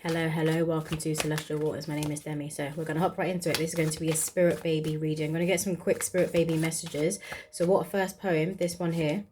Hello, welcome to Celestial Waters. My name is Demi. So we're going to hop right into it. This is going to be a spirit baby reading. I'm going to get some quick spirit baby messages. So what first poem, this one here.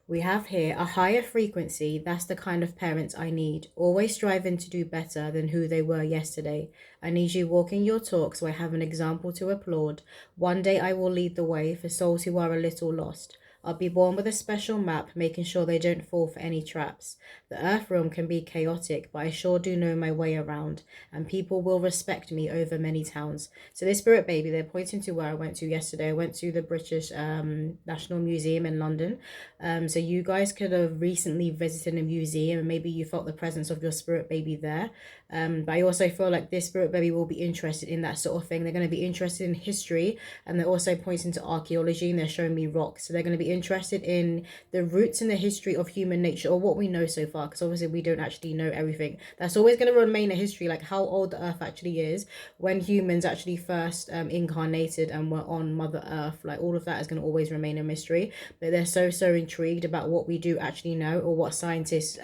We have here a higher frequency. That's the kind of parents I need. Always striving to do better than who they were yesterday. I need you walking your talk so I have an example to applaud. One day I will lead the way for souls who are a little lost. I'll be born with a special map, making sure they don't fall for any traps. The earth realm can be chaotic, but I sure do know my way around, and people will respect me over many towns. So this spirit baby, they're pointing to where I went to yesterday. I went to the British National Museum in London. So you guys could have recently visited a museum and maybe you felt the presence of your spirit baby there. But I also feel like this spirit baby will be interested in that sort of thing. They're going to be interested in history, and they're also pointing to archaeology, and they're showing me rocks. So they're going to be interested in the roots and the history of human nature, or what we know so far, because obviously we don't actually know everything. That's always going to remain a history, like how old the earth actually is, when humans actually first incarnated and were on Mother Earth. Like all of that is going to always remain a mystery. But they're so intrigued about what we do actually know, or what scientists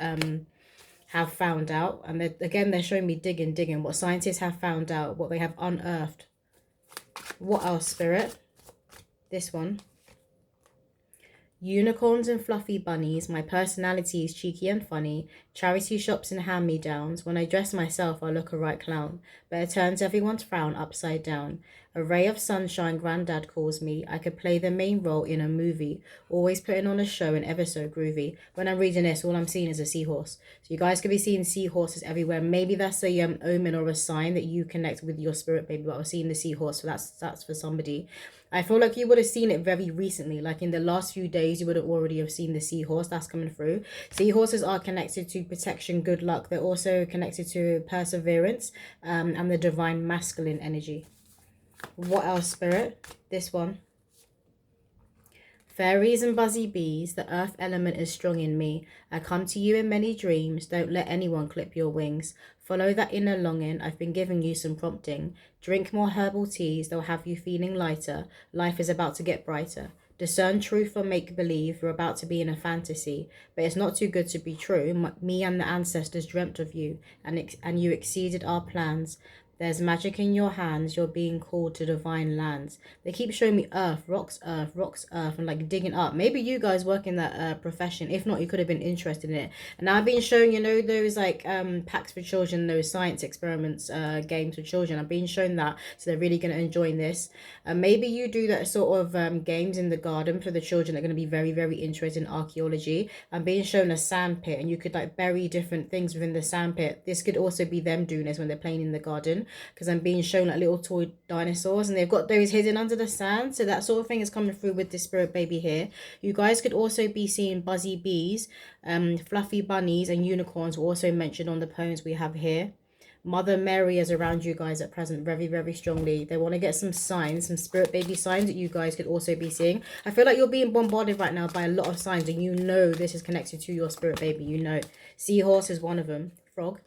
have found out. And they're showing me digging what scientists have found out, what they have unearthed. What else, Spirit? This one. Unicorns and fluffy bunnies, my personality is cheeky and funny. Charity shops and hand-me-downs. When I dress myself, I look a right clown, but it turns everyone's frown upside down. A ray of sunshine, Grandad calls me. I could play the main role in a movie, always putting on a show and ever so groovy. When I'm reading this, all I'm seeing is a seahorse. So you guys could be seeing seahorses everywhere. Maybe that's a omen or a sign that you connect with your spirit baby. But I was seeing the seahorse, so that's for somebody. I feel like you would have seen it very recently, like in the last few days, you would have already have seen the seahorse that's coming through. Seahorses are connected to protection, good luck. They're also connected to perseverance and the divine masculine energy. What else, Spirit? This one. Fairies and buzzy bees, the earth element is strong in me. I come to you in many dreams, don't let anyone clip your wings. Follow that inner longing, I've been giving you some prompting. Drink more herbal teas, they'll have you feeling lighter. Life is about to get brighter. Discern truth or make-believe, you're about to be in a fantasy. But it's not too good to be true. Me and the ancestors dreamt of you, and you exceeded our plans. There's magic in your hands, you're being called to divine lands. They keep showing me earth, rocks, and like digging up. Maybe you guys work in that profession. If not, you could have been interested in it. And I've been showing, you know, those like packs for children, those science experiments, games for children. I've been shown that, so they're really going to enjoy this. Maybe you do that sort of games in the garden for the children. They're going to be very interested in archaeology. I'm being shown a sand pit, and you could like bury different things within the sand pit. This could also be them doing this when they're playing in the garden, because I'm being shown like little toy dinosaurs, and they've got those hidden under the sand. So that sort of thing is coming through with this spirit baby here. You guys could also be seeing buzzy bees, fluffy bunnies, and unicorns were also mentioned on the poems we have here. Mother Mary is around you guys at present very strongly. They want to get some signs, some spirit baby signs that you guys could also be seeing. I feel like you're being bombarded right now by a lot of signs, and you know this is connected to your spirit baby. You know, seahorse is one of them. Frog.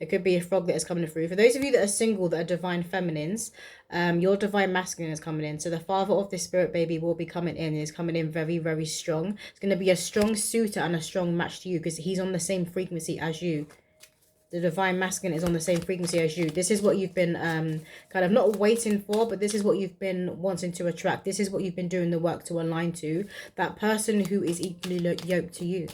It could be a frog that is coming through. For those of you that are single, that are divine feminines, your divine masculine is coming in. So the father of this spirit baby will be coming in. He's coming in very strong. It's going to be a strong suitor and a strong match to you, because he's on the same frequency as you. The divine masculine is on the same frequency as you. This is what you've been kind of not waiting for, but this is what you've been wanting to attract. This is what you've been doing the work to align to. That person who is equally yoked to you.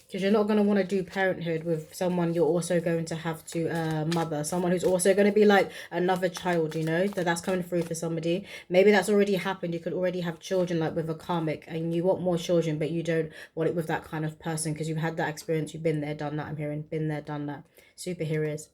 Because you're not going to want to do parenthood with someone you're also going to have to mother. Someone who's also going to be like another child, you know. That's coming through for somebody. Maybe that's already happened. You could already have children like with a karmic, and you want more children, but you don't want it with that kind of person because you've had that experience. You've been there, done that. I'm hearing been there, done that. Superheroes.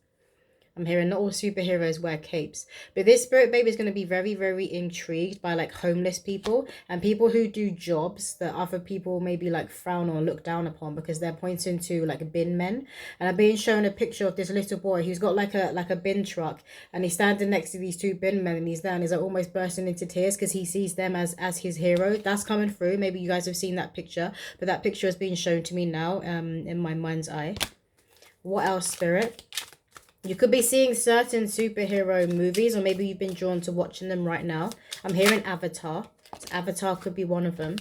I'm hearing not all superheroes wear capes. But this spirit baby is going to be very intrigued by like homeless people and people who do jobs that other people maybe like frown or look down upon, because they're pointing to like bin men. And I'm being shown a picture of this little boy who's got like a bin truck, and he's standing next to these two bin men, and he's there and he's like almost bursting into tears because he sees them as his hero. That's coming through. Maybe you guys have seen that picture, but that picture is being shown to me now in my mind's eye. What else, Spirit? You could be seeing certain superhero movies, or maybe you've been drawn to watching them right now. I'm hearing Avatar. So Avatar could be one of them.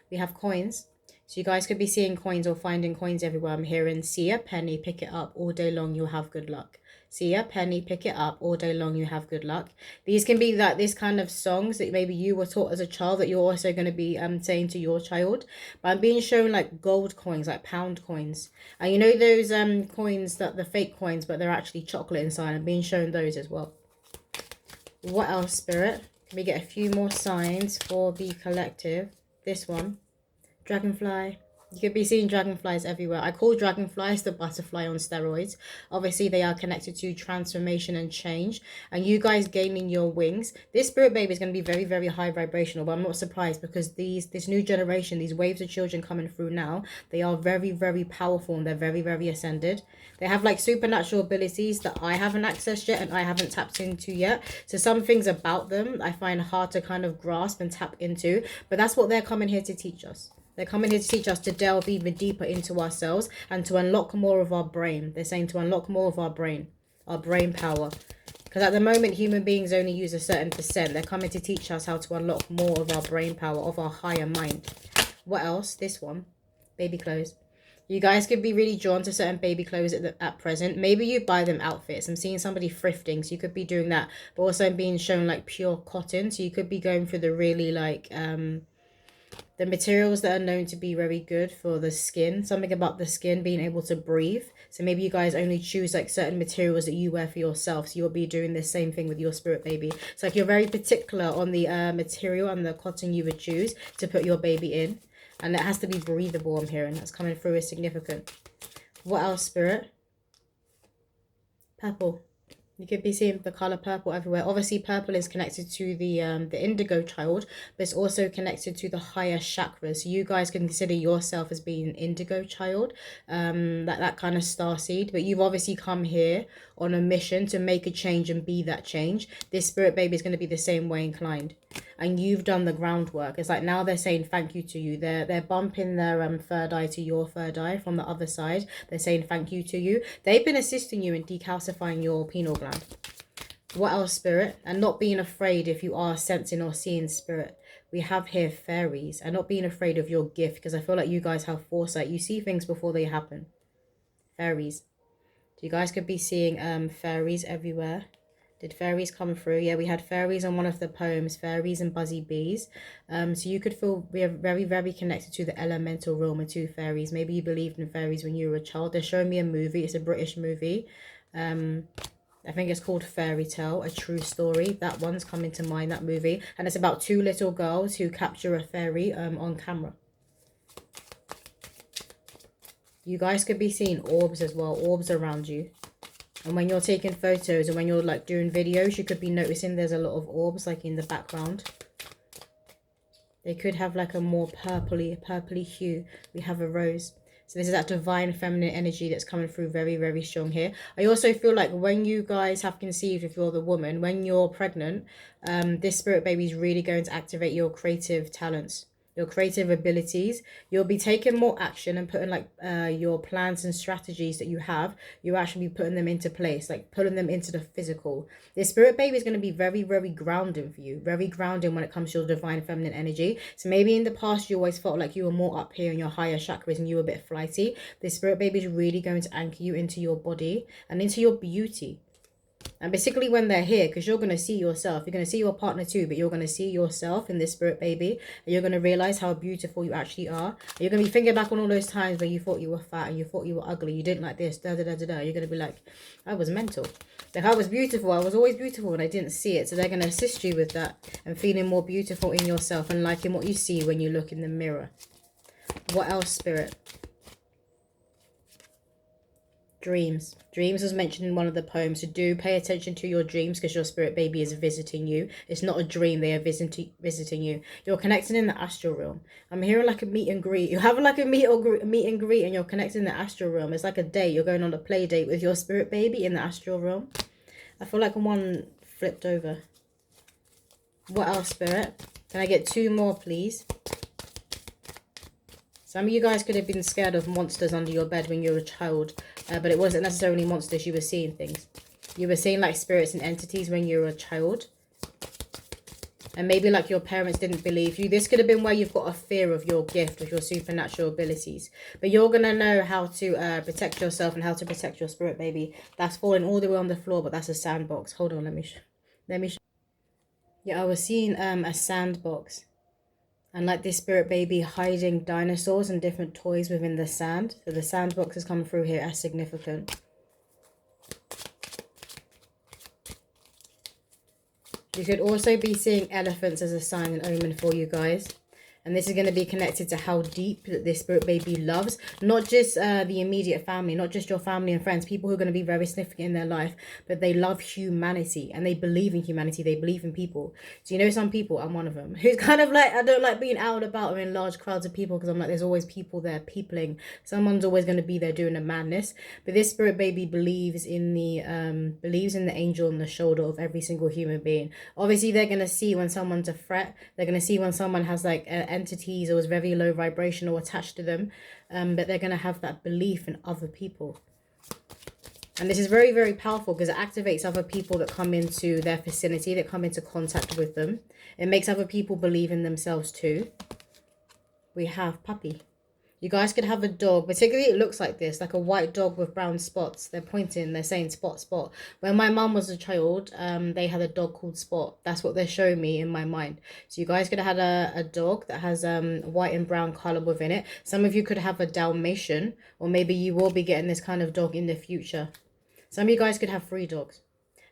We have coins. So you guys could be seeing coins or finding coins everywhere. I'm hearing, see a penny, pick it up all day long, you'll have good luck. See a penny, pick it up all day long, you have good luck. These can be like this kind of songs that maybe you were taught as a child that you're also going to be saying to your child. But I'm being shown like gold coins, like pound coins. And you know those coins, that the fake coins, but they're actually chocolate inside. I'm being shown those as well. What else, Spirit? Can we get a few more signs for the collective? This one. Dragonfly. You could be seeing dragonflies everywhere. I call dragonflies the butterfly on steroids. Obviously, they are connected to transformation and change. And you guys gaining your wings. This spirit baby is going to be very, very high vibrational. But I'm not surprised because this new generation, these waves of children coming through now, they are very, very powerful and they're very, very ascended. They have like supernatural abilities that I haven't accessed yet and I haven't tapped into yet. So some things about them I find hard to kind of grasp and tap into. But that's what they're coming here to teach us. They're coming here to teach us to delve even deeper into ourselves and to unlock more of our brain. They're saying to unlock more of our brain power. Because at the moment, human beings only use a certain percent. They're coming to teach us how to unlock more of our brain power, of our higher mind. What else? This one. Baby clothes. You guys could be really drawn to certain baby clothes at present. Maybe you buy them outfits. I'm seeing somebody thrifting, so you could be doing that. But also I'm being shown like pure cotton. So you could be going for the really like... the materials that are known to be very good for the skin. Something about the skin being able to breathe. So maybe you guys only choose like certain materials that you wear for yourself. So you'll be doing the same thing with your spirit baby. It's like you're very particular on the material and the cotton you would choose to put your baby in. And it has to be breathable, I'm hearing. That's coming through is significant. What else, Spirit? Purple. You could be seeing the color purple everywhere. Obviously, purple is connected to the indigo child, but it's also connected to the higher chakras. So you guys can consider yourself as being an indigo child, that kind of star seed. But you've obviously come here on a mission to make a change and be that change. This spirit baby is going to be the same way inclined. And you've done the groundwork. It's like now they're saying thank you to you. They're bumping their third eye to your third eye from the other side. They're saying thank you to you. They've been assisting you in decalcifying your pineal gland. What else, Spirit? And not being afraid if you are sensing or seeing spirit. We have here fairies. And not being afraid of your gift, because I feel like you guys have foresight. You see things before they happen. Fairies. So you guys could be seeing fairies everywhere. Did fairies come through? Yeah, we had fairies on one of the poems, fairies and buzzy bees. So you could feel we are very, very connected to the elemental realm and to fairies. Maybe you believed in fairies when you were a child. They're showing me a movie. It's a British movie. I think it's called Fairy Tale, A True Story. That one's coming to mind, that movie. And it's about two little girls who capture a fairy on camera. You guys could be seeing orbs as well, orbs around you. And when you're taking photos and when you're like doing videos, you could be noticing there's a lot of orbs like in the background. They could have like a more purpley hue. We have a rose. So this is that divine feminine energy that's coming through very, very strong here. I also feel like when you guys have conceived, if you're the woman, when you're pregnant, this spirit baby is really going to activate your creative talents, your creative abilities. You'll be taking more action and putting like your plans and strategies that you have, you actually be putting them into place, like putting them into the physical. This spirit baby is going to be very, very grounding for you, very grounding when it comes to your divine feminine energy. So maybe in the past you always felt like you were more up here in your higher chakras and you were a bit flighty. This spirit baby is really going to anchor you into your body and into your beauty. And basically when they're here, because you're going to see yourself, you're going to see your partner too, but you're going to see yourself in this spirit baby, and you're going to realize how beautiful you actually are. And you're going to be thinking back on all those times where you thought you were fat and you thought you were ugly, you didn't like this, da da da da da. You're going to be like, I was mental. Like I was beautiful, I was always beautiful and I didn't see it. So they're going to assist you with that and feeling more beautiful in yourself and liking what you see when you look in the mirror. What else, Spirit? Dreams. Dreams was mentioned in one of the poems. So do pay attention to your dreams because your spirit baby is visiting you. It's not a dream. They are visiting you. You're connecting in the astral realm. I'm hearing like a meet and greet. You're having like a meet and greet and you're connecting in the astral realm. It's like a date. You're going on a play date with your spirit baby in the astral realm. I feel like one flipped over. What else, Spirit? Can I get two more, please? Some of you guys could have been scared of monsters under your bed when you were a child, but it wasn't necessarily monsters. You were seeing things. You were seeing like spirits and entities when you were a child. And maybe like your parents didn't believe you. This could have been where you've got a fear of your gift, of your supernatural abilities. But you're going to know how to protect yourself and how to protect your spirit baby. That's falling all the way on the floor, but that's a sandbox. Hold on, let me show. Yeah, I was seeing a sandbox. And like this spirit baby hiding dinosaurs and different toys within the sand. So the sandbox has come through here as significant. You could also be seeing elephants as a sign and omen for you guys. And this is going to be connected to how deep that this spirit baby loves. Not just the immediate family, not just your family and friends. People who are going to be very significant in their life. But they love humanity. And they believe in humanity. They believe in people. So you know some people, I'm one of them. Who's kind of like, I don't like being out and about or in large crowds of people. Because I'm like, there's always people there peopling. Someone's always going to be there doing a madness. But this spirit baby believes in the angel on the shoulder of every single human being. Obviously, they're going to see when someone's a threat. They're going to see when someone has like entities or is very low vibrational attached to them, but they're going to have that belief in other people. And this is very, very powerful because it activates other people that come into their vicinity, that come into contact with them. It makes other people believe in themselves too. We have puppy. You guys could have a dog, particularly it looks like this, like a white dog with brown spots. They're pointing, they're saying spot, spot. When my mum was a child, they had a dog called Spot. That's what they're showing me in my mind. So you guys could have had a dog that has white and brown colour within it. Some of you could have a Dalmatian, or maybe you will be getting this kind of dog in the future. Some of you guys could have 3 dogs.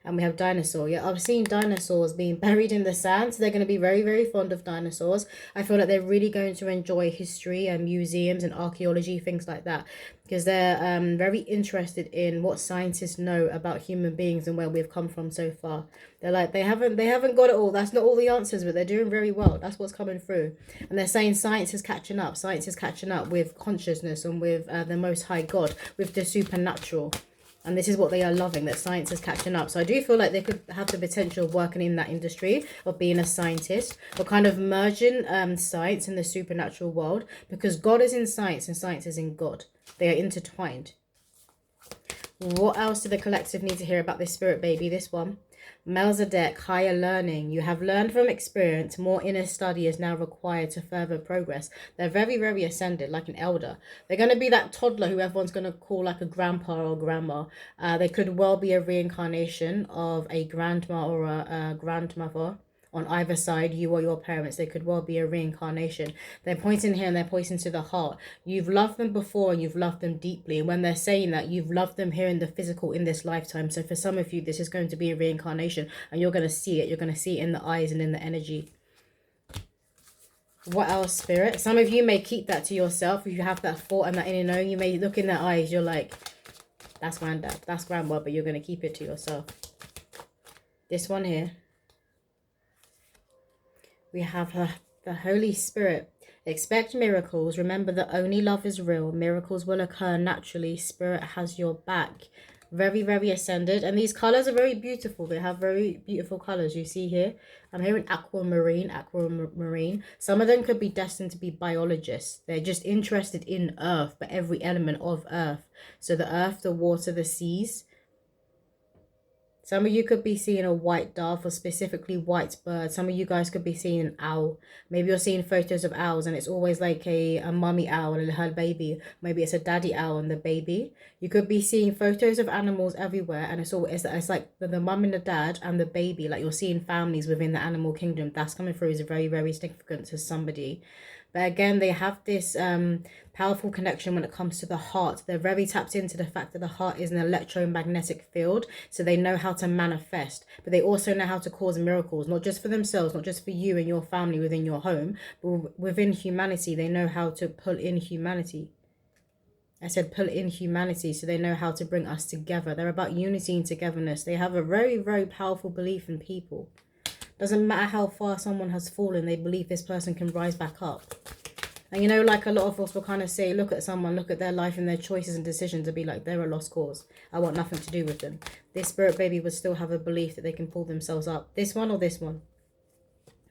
And we have dinosaur. Yeah, I've seen dinosaurs being buried in the sand. So they're going to be very, very fond of dinosaurs. I feel like they're really going to enjoy history and museums and archaeology, things like that. Because they're very interested in what scientists know about human beings and where we've come from so far. They're like, they haven't got it all. That's not all the answers, but they're doing very well. That's what's coming through. And they're saying science is catching up. Science is catching up with consciousness and with the Most High God, with the supernatural. And this is what they are loving, that science is catching up. So I do feel like they could have the potential of working in that industry, of being a scientist, or kind of merging science in the supernatural world. Because God is in science and science is in God. They are intertwined. What else do the collective need to hear about this spirit baby? This one. Melchizedek, higher learning. You have learned from experience. More inner study is now required to further progress. They're very, very ascended, like an elder. They're going to be that toddler who everyone's going to call like a grandpa or grandma. They could well be a reincarnation of a grandma or a grandmother. On either side, you or your parents, they could well be a reincarnation. They're pointing here and they're pointing to the heart. You've loved them before and you've loved them deeply. And when they're saying that, you've loved them here in the physical in this lifetime. So for some of you, this is going to be a reincarnation and you're going to see it. You're going to see it in the eyes and in the energy. What else, Spirit? Some of you may keep that to yourself. If you have that thought and that inner knowing, you may look in their eyes. You're like, that's granddad, that's grandma, but you're going to keep it to yourself. This one here. We have the Holy Spirit. Expect miracles. Remember that only love is real. Miracles will occur naturally. Spirit has your back. Very, very ascended. And these colors are very beautiful. They have very beautiful colors. You see here. I'm hearing aquamarine, aquamarine. Some of them could be destined to be biologists. They're just interested in earth, but every element of earth. So the earth, the water, the seas. Some of you could be seeing a white dove or specifically white bird. Some of you guys could be seeing an owl. Maybe you're seeing photos of owls and it's always like a mummy owl and her baby. Maybe it's a daddy owl and the baby. You could be seeing photos of animals everywhere and it's like the mum and the dad and the baby. Like you're seeing families within the animal kingdom. That's coming through is very, very significant to somebody. But again, they have this powerful connection when it comes to the heart. They're very tapped into the fact that the heart is an electromagnetic field. So they know how to manifest. But they also know how to cause miracles. Not just for themselves, not just for you and your family within your home. But within humanity, they know how to pull in humanity. I said pull in humanity. So they know how to bring us together. They're about unity and togetherness. They have a very, very powerful belief in people. Doesn't matter how far someone has fallen, they believe this person can rise back up. And you know, like a lot of us will kind of say, look at someone, look at their life and their choices and decisions and be like, they're a lost cause. I want nothing to do with them. This spirit baby would still have a belief that they can pull themselves up. This one or this one?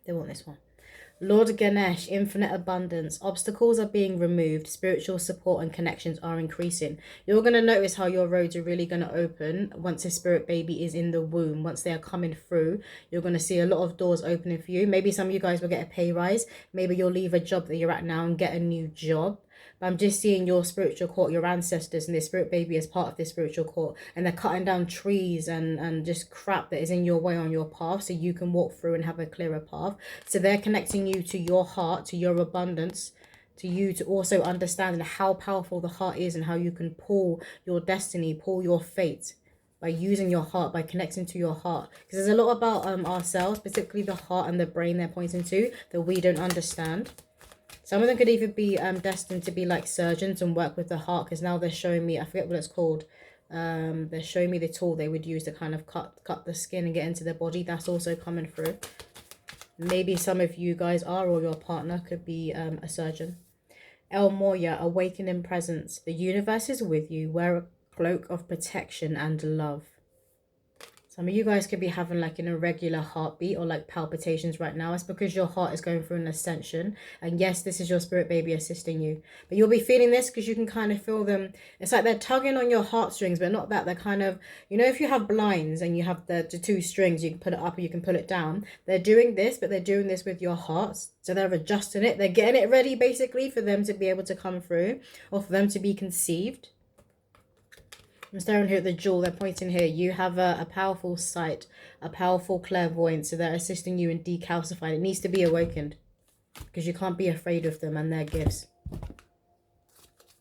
They want this one. Lord Ganesh, infinite abundance. Obstacles are being removed. Spiritual support and connections are increasing. You're going to notice how your roads are really going to open once a spirit baby is in the womb. Once they are coming through, you're going to see a lot of doors opening for you. Maybe some of you guys will get a pay rise. Maybe you'll leave a job that you're at now and get a new job. But I'm just seeing your spiritual court, your ancestors and their spirit baby as part of this spiritual court. And they're cutting down trees and just crap that is in your way on your path so you can walk through and have a clearer path. So they're connecting you to your heart, to your abundance, to you to also understand how powerful the heart is and how you can pull your destiny, pull your fate by using your heart, by connecting to your heart. Because there's a lot about ourselves, particularly the heart and the brain they're pointing to, that we don't understand. Some of them could even be destined to be like surgeons and work with the heart, because now they're showing me, I forget what it's called. They're showing me the tool they would use to kind of cut the skin and get into their body. That's also coming through. Maybe some of you guys are, or your partner could be a surgeon. El Moya, awakening presence. The universe is with you. Wear a cloak of protection and love. Some of you guys could be having like an irregular heartbeat or like palpitations right now. It's because your heart is going through an ascension. And yes, this is your spirit baby assisting you. But you'll be feeling this because you can kind of feel them. It's like they're tugging on your heartstrings, but not that. They're kind of, you know, if you have blinds and you have the two strings, you can put it up or you can pull it down. They're doing this, but they're doing this with your hearts. So they're adjusting it. They're getting it ready basically for them to be able to come through or for them to be conceived. I'm staring here at the jewel. They're pointing here. You have a powerful sight, a powerful clairvoyance. So they're assisting you in decalcifying. It needs to be awakened because you can't be afraid of them and their gifts.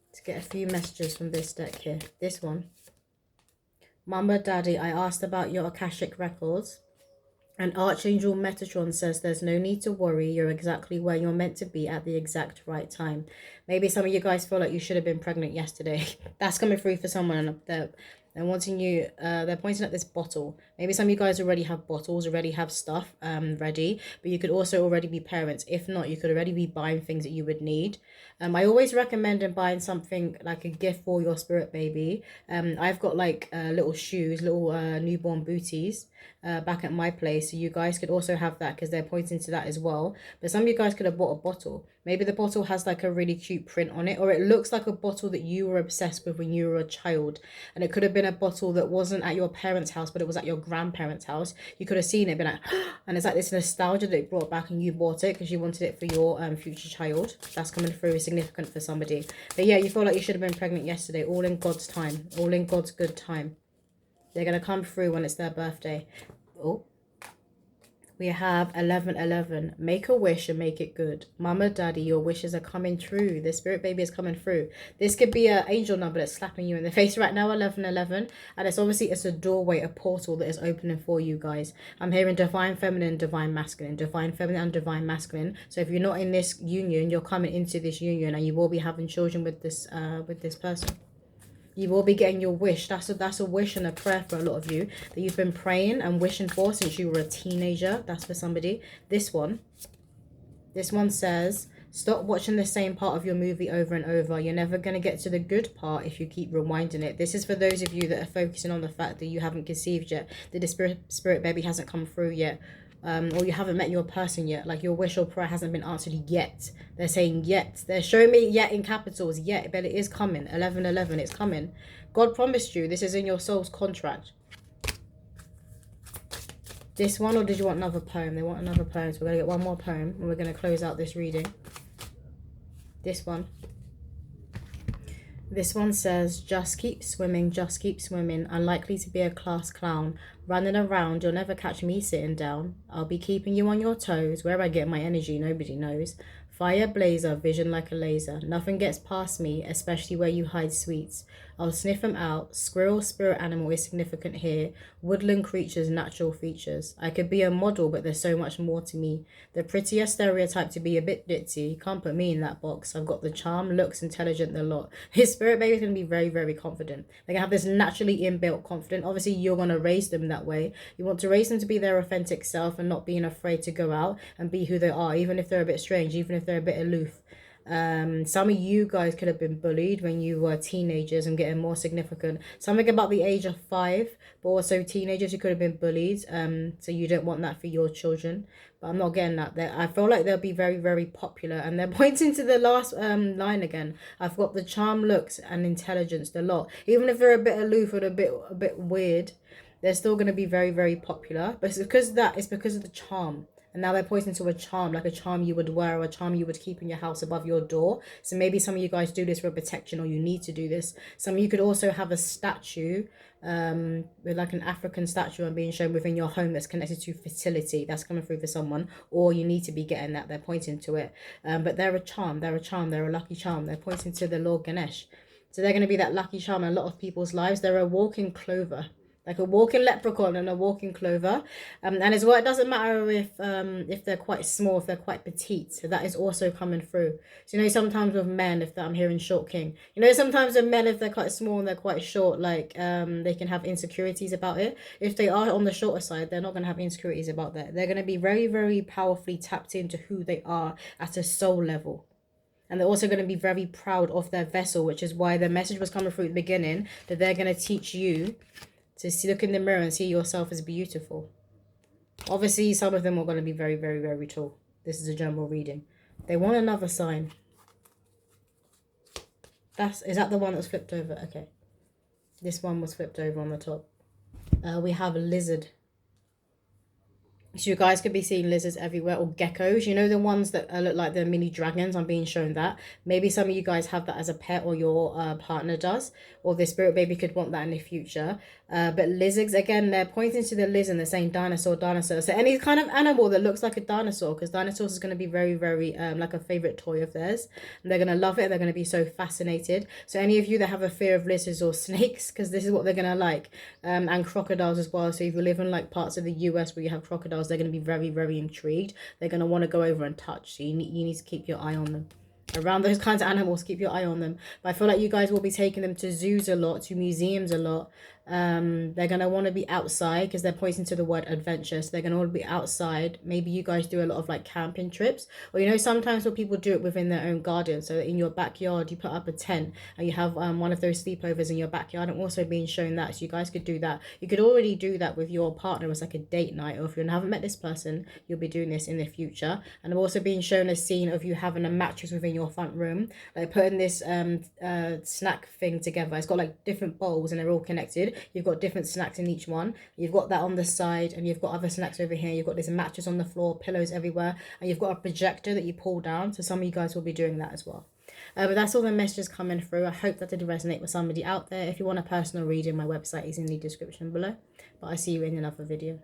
Let's get a few messages from this deck here. This one. Mama, Daddy, I asked about your Akashic records. And Archangel Metatron says there's no need to worry. You're exactly where you're meant to be at the exact right time. Maybe some of you guys feel like you should have been pregnant yesterday. That's coming through for someone. They're wanting you, they're pointing at this bottle. Maybe some of you guys already have bottles, already have stuff ready. But you could also already be parents. If not, you could already be buying things that you would need. I always recommend in buying something like a gift for your spirit baby. I've got like little shoes, little newborn booties back at my place. So you guys could also have that because they're pointing to that as well. But some of you guys could have bought a bottle. Maybe the bottle has like a really cute print on it, or it looks like a bottle that you were obsessed with when you were a child. And it could have been a bottle that wasn't at your parents' house, but it was at your grandparents' house. You could have seen it, been like, and it's like this nostalgia that it brought back and you bought it because you wanted it for your future child. That's coming through, is significant for somebody. But yeah, you feel like you should have been pregnant yesterday, all in God's time, all in God's good time. They're going to come through when it's their birthday. Oh. We have 1111. Make a wish and make it good. Mama, Daddy, your wishes are coming true. The spirit baby is coming through. This could be an angel number that's slapping you in the face right now, 1111. And it's obviously, it's a doorway, a portal that is opening for you guys. I'm hearing divine feminine, divine masculine. Divine feminine and divine masculine. So if you're not in this union, you're coming into this union and you will be having children with this person. You will be getting your wish. That's a wish and a prayer for a lot of you that you've been praying and wishing for since you were a teenager. That's for somebody. This one says, stop watching the same part of your movie over and over. You're never going to get to the good part if you keep rewinding it. This is for those of you that are focusing on the fact that you haven't conceived yet, that the spirit baby hasn't come through yet. Or you haven't met your person yet, like your wish or prayer hasn't been answered yet. They're saying yet. They're showing me yet in capitals, yet, but it is coming. 1111, it's coming. God promised you. This is in your soul's contract. This one, or did you want another poem? They want another poem, so we're going to get one more poem, and we're going to close out this reading. This one. This one says, just keep swimming, unlikely to be a class clown. Running around, you'll never catch me sitting down. I'll be keeping you on your toes, where I get my energy, nobody knows. Fire blazer, vision like a laser. Nothing gets past me, especially where you hide sweets. I'll sniff them out. Squirrel, spirit animal is significant here. Woodland creatures, natural features. I could be a model, but there's so much more to me. The prettier stereotype to be a bit ditzy. Can't put me in that box. I've got the charm, looks, intelligent, the lot. His spirit baby is going to be very, very confident. They're going to have this naturally inbuilt confidence. Obviously, you're going to raise them that way. You want to raise them to be their authentic self and not being afraid to go out and be who they are, even if they're a bit strange, even if they're a bit aloof. Some of you guys could have been bullied when you were teenagers and getting more significant. Something about the age of 5, but also teenagers who could have been bullied. So you don't want that for your children. But I'm not getting that there. I feel like they'll be very, very popular. And they're pointing to the last line again. I've got the charm, looks, and intelligence, the lot. Even if they're a bit aloof or a bit weird, they're still going to be very, very popular. But it's because of the charm. And now they're pointing to a charm, like a charm you would wear or a charm you would keep in your house above your door. So maybe some of you guys do this for protection, or you need to do this. Some of you could also have a statue, with like an African statue and being shown within your home that's connected to fertility. That's coming through for someone, or you need to be getting that. They're pointing to it. But they're a charm, they're a lucky charm. They're pointing to the Lord Ganesh. So they're going to be that lucky charm in a lot of people's lives. They're a walking clover, like a walking leprechaun and a walking clover. And as well, it doesn't matter if they're quite small, if they're quite petite. So that is also coming through. So sometimes with men, if I'm hearing short king, sometimes with men, if they're quite small and they're quite short, like they can have insecurities about it. If they are on the shorter side, they're not going to have insecurities about that. They're going to be very, very powerfully tapped into who they are at a soul level. And they're also going to be very proud of their vessel, which is why the message was coming through at the beginning, that they're going to teach you to look in the mirror and see yourself as beautiful. Obviously, some of them are going to be very, very, very tall. This is a general reading. They want another sign. Is that the one that's flipped over? Okay. This one was flipped over on the top. We have a lizard. So you guys could be seeing lizards everywhere, or geckos. The ones that look like they're mini dragons. I'm being shown that. Maybe some of you guys have that as a pet, or your partner does. Or the spirit baby could want that in the future. But lizards, again, they're pointing to the lizard. They're saying dinosaur, dinosaur. So any kind of animal that looks like a dinosaur, because dinosaurs is going to be very, very like a favorite toy of theirs. And they're going to love it. They're going to be so fascinated. So any of you that have a fear of lizards or snakes, because this is what they're going to like. And crocodiles as well. So if you live in like parts of the US where you have crocodiles, they're going to be very, very intrigued. They're going to want to go over and touch. So you need to keep your eye on them. Around those kinds of animals, keep your eye on them. But I feel like you guys will be taking them to zoos a lot, to museums a lot. They're going to want to be outside, because they're pointing to the word adventure. So they're going to want to be outside. Maybe you guys do a lot of like camping trips, or sometimes when people do it within their own garden. So in your backyard, you put up a tent and you have one of those sleepovers in your backyard. I'm also being shown that, so you guys could do that. You could already do that with your partner as like a date night, or if you haven't met this person, you'll be doing this in the future. And I'm also being shown a scene of you having a mattress within your front room, like putting this snack thing together. It's got like different bowls and they're all connected. You've got different snacks in each one. You've got that on the side, and you've got other snacks over here. You've got this mattress on the floor, pillows everywhere, and you've got a projector that you pull down. So some of you guys will be doing that as well. But that's all the messages coming through. I hope that did resonate with somebody out there. If you want a personal reading, my website is in the description below. But I see you in another video.